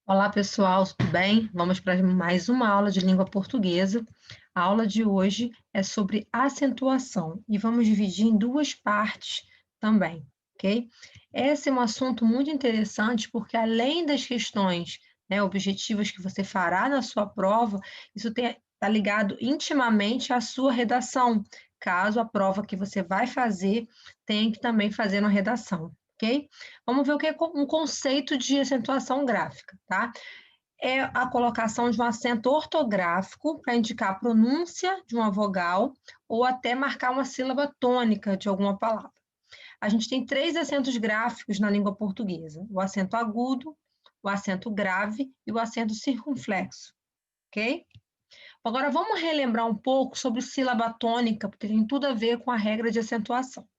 Olá, pessoal, tudo bem? Vamos para mais uma aula de língua portuguesa. A aula de hoje é sobre acentuação e vamos dividir em duas partes também, ok? Esse é um assunto muito interessante porque, além das questões, objetivas que você fará na sua prova, isso está ligado intimamente à sua redação, caso a prova que você vai fazer tenha que também fazer uma redação. Ok? Vamos ver o que é um conceito de acentuação gráfica, tá? É a colocação de um acento ortográfico para indicar a pronúncia de uma vogal ou até marcar uma sílaba tônica de alguma palavra. A gente tem três acentos gráficos na língua portuguesa: o acento agudo, o acento grave e o acento circunflexo, ok? Agora vamos relembrar um pouco sobre sílaba tônica, porque tem tudo a ver com a regra de acentuação.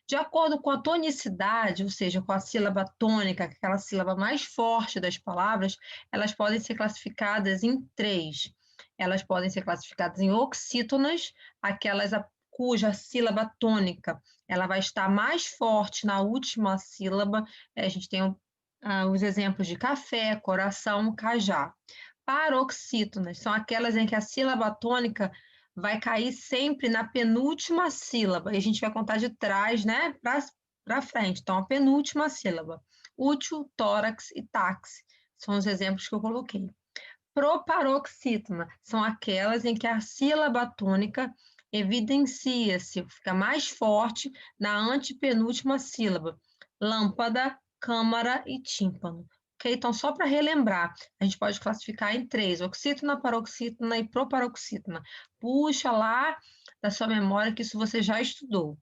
De acordo com a tonicidade, ou seja, com a sílaba tônica, aquela sílaba mais forte das palavras, elas podem ser classificadas em três. Elas podem ser classificadas em oxítonas, aquelas cuja sílaba tônica ela vai estar mais forte na última sílaba. A gente tem os exemplos de café, coração, cajá. Paroxítonas são aquelas em que a sílaba tônica vai cair sempre na penúltima sílaba, e a gente vai contar de trás, né, para frente. Então, a penúltima sílaba. Útil, tórax e táxi são os exemplos que eu coloquei. Proparoxítona são aquelas em que a sílaba tônica evidencia-se, fica mais forte na antepenúltima sílaba. Lâmpada, câmara e tímpano. Ok? Então, só para relembrar, a gente pode classificar em três: oxítona, paroxítona e proparoxítona. Puxa lá da sua memória que isso você já estudou.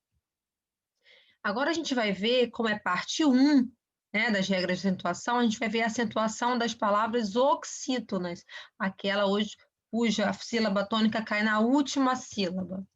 Agora a gente vai ver como é parte 1, né, das regras de acentuação, a gente vai ver a acentuação das palavras oxítonas, aquela hoje cuja sílaba tônica cai na última sílaba.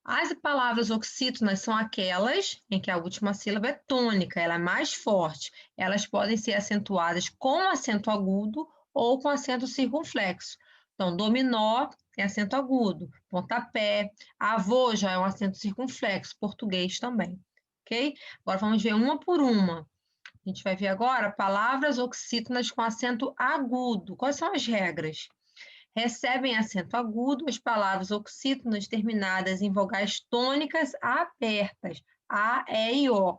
As palavras oxítonas são aquelas em que a última sílaba é tônica, ela é mais forte. Elas podem ser acentuadas com acento agudo ou com acento circunflexo. Então, dominó é acento agudo, pontapé, avô já é um acento circunflexo, português também, ok? Agora vamos ver uma por uma. A gente vai ver agora palavras oxítonas com acento agudo. Quais são as regras? Recebem acento agudo as palavras oxítonas terminadas em vogais tônicas abertas, a, e e o.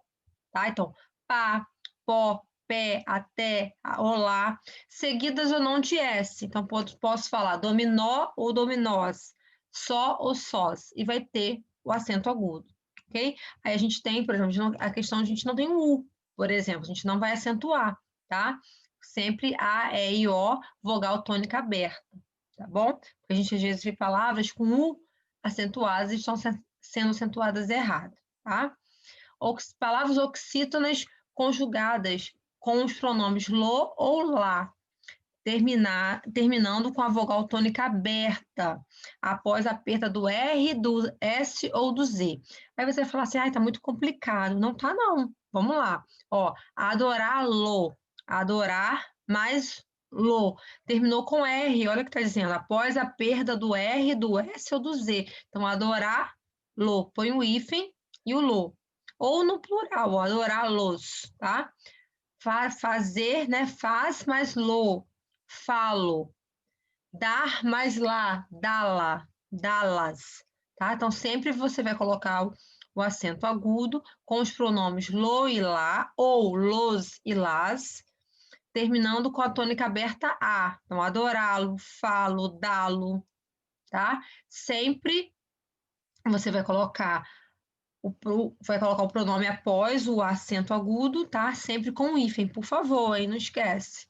Tá? Então, pá, pó, pé, até, olá, seguidas ou não de S. Então, posso falar dominó ou dominós, só ou sós, e vai ter o acento agudo, ok? Aí a gente tem, por exemplo, a questão a gente não tem um U, por exemplo, a gente não vai acentuar, tá? Sempre A, E e O, vogal tônica aberta, tá bom? Porque a gente às vezes vê palavras com U acentuadas e estão sendo acentuadas erradas, tá? Palavras oxítonas conjugadas com os pronomes lo ou lá, terminando com a vogal tônica aberta, após a perda do R, do S ou do Z. Aí você vai falar assim, tá muito complicado. Não tá, não. Vamos lá. Ó, adorá-lo, adorar mais lo. Terminou com R, olha o que está dizendo, após a perda do R, do S ou do Z. Então, adorar-lo, põe o hífen e o lo. Ou no plural, adorá-los, tá? Fazer, né? Faz mais lo, falo. Dar mais lá, dá-la, dá-las, tá? Então, sempre você vai colocar o acento agudo com os pronomes lo e lá, ou los e las, terminando com a tônica aberta a. Então, adorá-lo, falo, dá-lo, tá? Sempre você vai colocar o pronome após o acento agudo, tá? Sempre com o hífen, por favor, hein? Não esquece.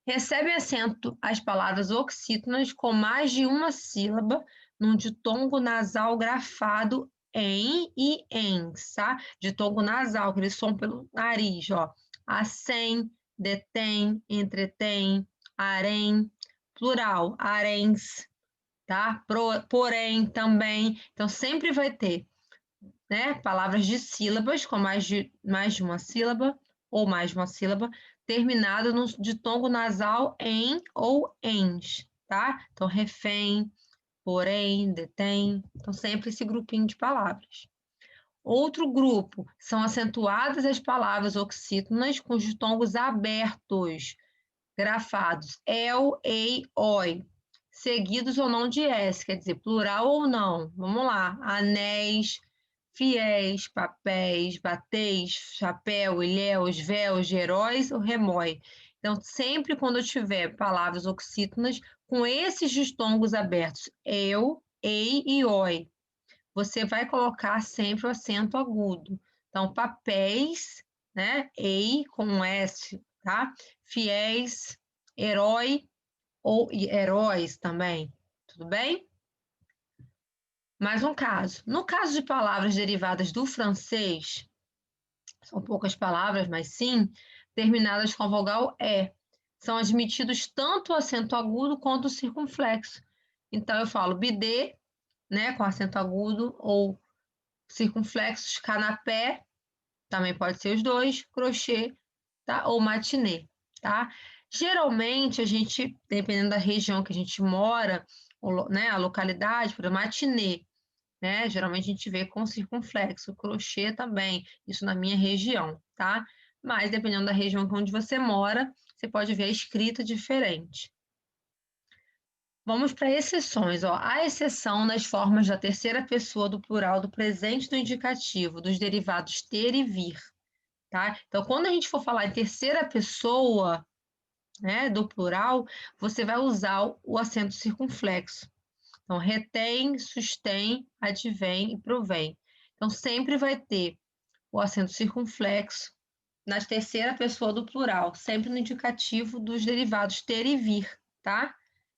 Recebe acento as palavras oxítonas com mais de uma sílaba num ditongo nasal grafado em e em, tá? Ditongo nasal, aquele som pelo nariz, ó. Acém, detém, entretém, harém, plural, haréns, tá? Porém, também. Então, sempre vai ter, né, palavras de sílabas com mais de uma sílaba ou mais de uma sílaba, terminado no ditongo nasal em ou ens, tá? Então, refém, porém, detém. Então, sempre esse grupinho de palavras. Outro grupo são acentuadas as palavras oxítonas com os ditongos abertos. grafados, el, ei, oi, seguidos ou não de S, quer dizer, plural ou não. Vamos lá, anéis, fiéis, papéis, bateis, chapéu, ilhéus, véus, heróis ou remói. Então, sempre quando eu tiver palavras oxítonas com esses distongos abertos, eu, ei e oi, você vai colocar sempre o acento agudo. Então, papéis, né? Ei com S, tá? Fiéis, herói ou heróis também. Tudo bem? Mais um caso. No caso de palavras derivadas do francês, são poucas palavras, mas sim, terminadas com a vogal E. São admitidos tanto o acento agudo quanto o circunflexo. Então, eu falo bidê, né, com acento agudo, ou circunflexos, canapé, também pode ser os dois, crochê, tá? Ou matinê, tá? Geralmente, a gente, dependendo da região que a gente mora, né, a localidade, por exemplo, matinê, né? Geralmente a gente vê com circunflexo, crochê também, isso na minha região, tá? Mas dependendo da região onde você mora, você pode ver a escrita diferente. Vamos para exceções, ó. A exceção nas formas da terceira pessoa do plural do presente do indicativo, dos derivados ter e vir, tá? Então, quando a gente for falar em terceira pessoa, né, do plural, você vai usar o acento circunflexo. Então, retém, sustém, advém e provém. Então, sempre vai ter o acento circunflexo na terceira pessoa do plural, sempre no indicativo dos derivados ter e vir, tá?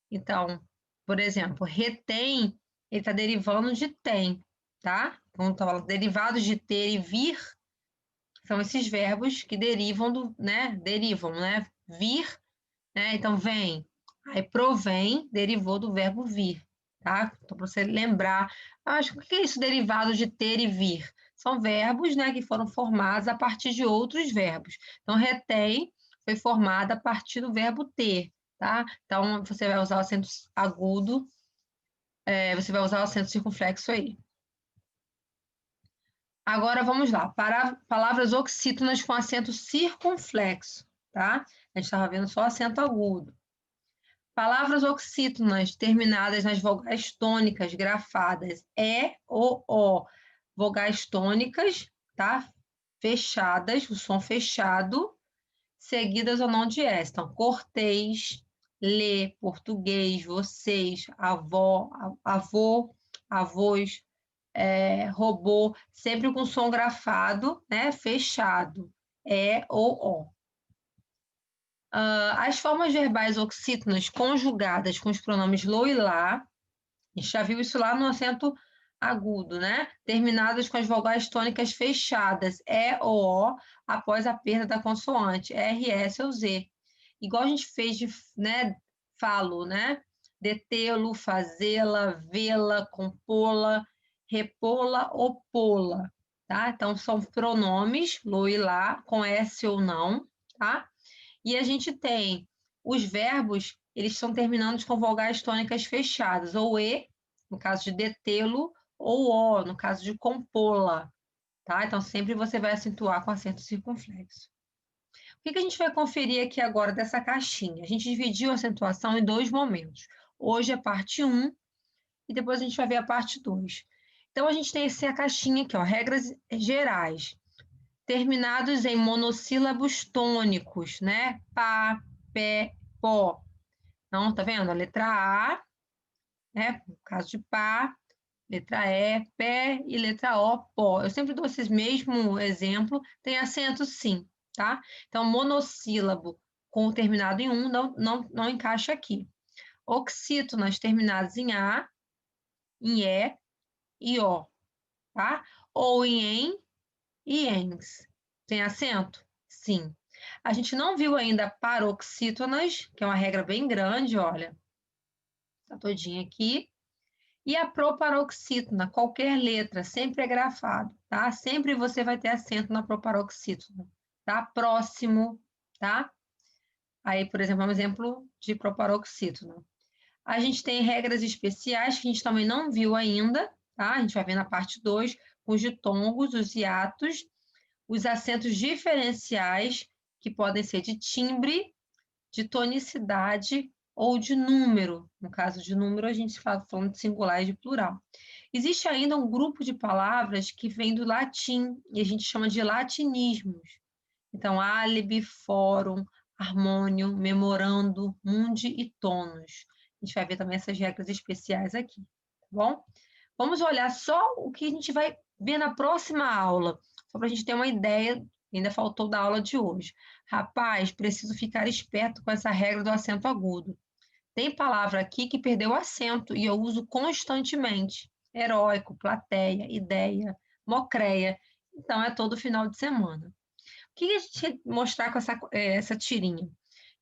Então, por exemplo, retém, ele está derivando de tem, tá? Então, derivados de ter e vir são esses verbos que derivam do, né? Derivam, né? Vir, né? Então, vem. Aí, provém, derivou do verbo vir, tá? Então, para você lembrar, acho que o que é isso, derivado de ter e vir? São verbos, né, que foram formados a partir de outros verbos. Então, retém foi formada a partir do verbo ter, tá? Então, você vai usar o acento agudo, você vai usar o acento circunflexo aí. Agora, vamos lá, para palavras oxítonas com acento circunflexo, tá? A gente estava vendo só acento agudo. Palavras oxítonas terminadas nas vogais tônicas grafadas E ou O. Vogais tônicas, tá? Fechadas, o som fechado, seguidas ou não de S. Então, cortês, lê, português, vocês, avó, avô, avós, robô, sempre com som grafado, né? Fechado, E ou O. As formas verbais oxítonas conjugadas com os pronomes lo e lá, a gente já viu isso lá no acento agudo, né? Terminadas com as vogais tônicas fechadas, E ou O, após a perda da consoante, R, S ou Z. Igual a gente fez de, né, falo, né? Detê-lo, fazê-la, vê-la, compô-la, repô-la ou pô-la, tá? Então, são pronomes, lo e lá, com S ou não, tá? E a gente tem os verbos, eles estão terminados com vogais tônicas fechadas, ou E, no caso de detê-lo, ou O, no caso de compô-la, tá? Então, sempre você vai acentuar com acento circunflexo. O que a gente vai conferir aqui agora dessa caixinha? A gente dividiu a acentuação em dois momentos. Hoje é parte 1 e depois a gente vai ver a parte 2. Então, a gente tem essa caixinha aqui, ó, regras gerais. Terminados em monossílabos tônicos, né? Pá, pé, pó. Então, tá vendo? A letra A, né? No caso de pá, letra E, pé e letra O, pó. Eu sempre dou esse mesmo exemplo, tem acento sim, tá? Então, monossílabo com terminado em um não encaixa aqui. Oxítonas terminadas em A, em E e O, tá? Ou em e ens. Tem acento? Sim. A gente não viu ainda paroxítonas, que é uma regra bem grande, olha. Tá todinha aqui. E a proparoxítona, qualquer letra, sempre é grafado, tá? Sempre você vai ter acento na proparoxítona, tá? Próximo, tá? Aí, por exemplo, um exemplo de proparoxítona. A gente tem regras especiais que a gente também não viu ainda, tá? A gente vai ver na parte 2, os ditongos, os hiatos, os acentos diferenciais, que podem ser de timbre, de tonicidade ou de número. No caso de número, a gente fala falando de singular e de plural. Existe ainda um grupo de palavras que vem do latim, e a gente chama de latinismos. Então, álibi, fórum, harmônio, memorando, mundi e tonos. A gente vai ver também essas regras especiais aqui, tá bom? Vamos olhar só o que a gente vai ver na próxima aula, só para a gente ter uma ideia, ainda faltou da aula de hoje. Rapaz, preciso ficar esperto com essa regra do acento agudo. Tem palavra aqui que perdeu acento e eu uso constantemente. Heróico, plateia, ideia, mocreia. Então, é todo final de semana. O que a gente quer mostrar com essa tirinha?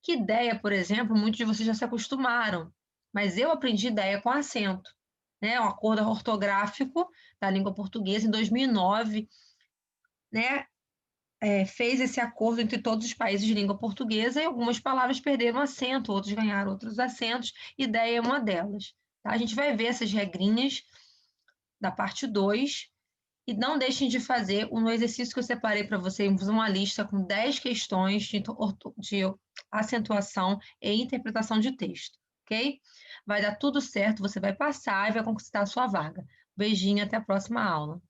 Que ideia, por exemplo, muitos de vocês já se acostumaram, mas eu aprendi ideia com acento, né? Um acordo ortográfico da língua portuguesa em 2009, né? Fez esse acordo entre todos os países de língua portuguesa e algumas palavras perderam acento, outros ganharam outros acentos, ideia é uma delas. Tá? A gente vai ver essas regrinhas da parte 2 e não deixem de fazer no exercício que eu separei para vocês uma lista com 10 questões de acentuação e interpretação de texto, ok? Vai dar tudo certo, você vai passar e vai conquistar a sua vaga. Beijinho, até a próxima aula.